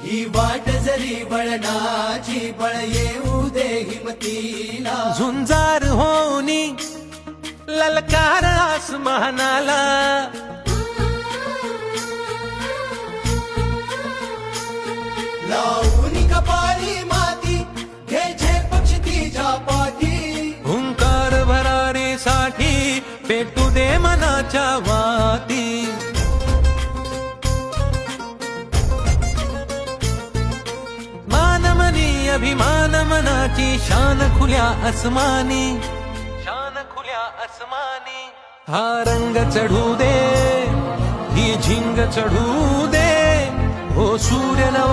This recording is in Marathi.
ही वाट जरी बळणाची बळ येऊ दे हिमतीला झुंजार होनी ललकार आसमानाला लावून कपाळी माती घे झेप क्षितिजा पाठी हुंकार भरारीसाठी पेटू दे मनाच्या वाती मानमनी अभिमान मनाची शान खुल्या आसमानी शान खुल्या आसमानी हा रंग चढू दे ही झिंग चढू दे हो सूर्य नवा